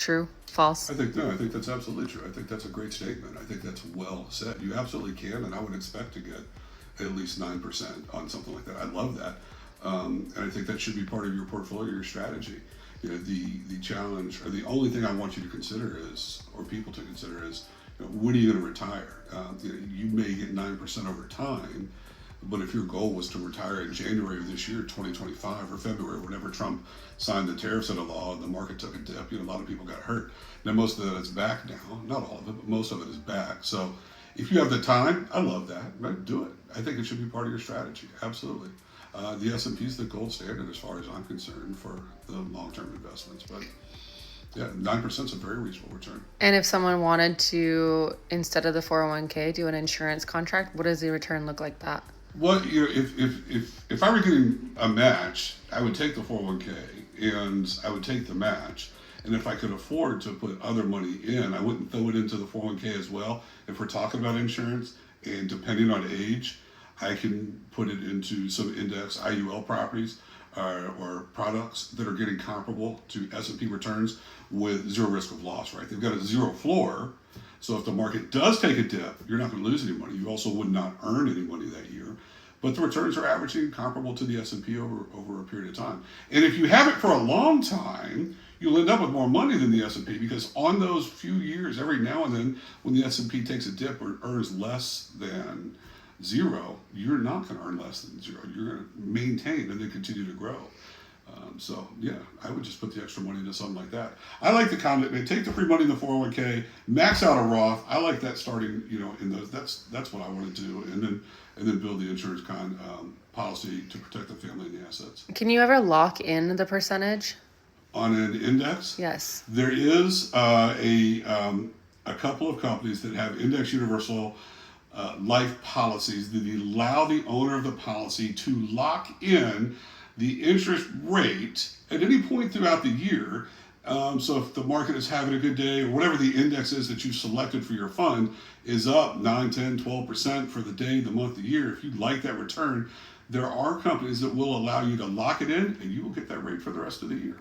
True? False? I think that's absolutely true. I think that's a great statement. I think that's well said. You absolutely can, and I would expect to get at least 9% on something like that. I love that, and I think that should be part of your portfolio, your strategy. You know, the challenge or the only thing I want you to consider is, or people to consider is, when are you going to retire? You may get 9% over time, but if your goal was to retire in January of this year, 2025, or February, whenever Trump signed the tariffs into law and the market took a dip, a lot of people got hurt. Now, most of that is back now. Not all of it, but most of it is back. So if you have the time, I love that. Right? Do it. I think it should be part of your strategy. Absolutely. The S&P is the gold standard as far as I'm concerned for the long-term investments. But yeah, 9% is a very reasonable return. And if someone wanted to, instead of the 401k, do an insurance contract, what does the return look like that? Well, if I were getting a match, I would take the 401k and I would take the match. And if I could afford to put other money in, I wouldn't throw it into the 401k as well. If we're talking about insurance, and depending on age, I can put it into some index IUL properties or products that are getting comparable to S&P returns with zero risk of loss, right? They've got a zero floor. So if the market does take a dip, you're not going to lose any money. You also would not earn any money that year. But the returns are averaging comparable to the S&P over a period of time. And if you have it for a long time, you'll end up with more money than the S&P, because on those few years, every now and then, when the S&P takes a dip or earns less than zero, you're not going to earn less than zero. You're going to maintain and then continue to grow. So yeah, I would just put the extra money into something like that. I like the comment, man, take the free money in the 401k, max out a Roth. I like that starting, in those. That's what I want to do, and then build the insurance policy to protect the family and the assets. Can you ever lock in the percentage? On an index? Yes. There is a couple of companies that have index universal life policies that allow the owner of the policy to lock in the interest rate at any point throughout the year. So if the market is having a good day, or whatever the index is that you selected for your fund is up 9, 10, 12% for the day, the month, the year, if you like that return, there are companies that will allow you to lock it in and you will get that rate for the rest of the year.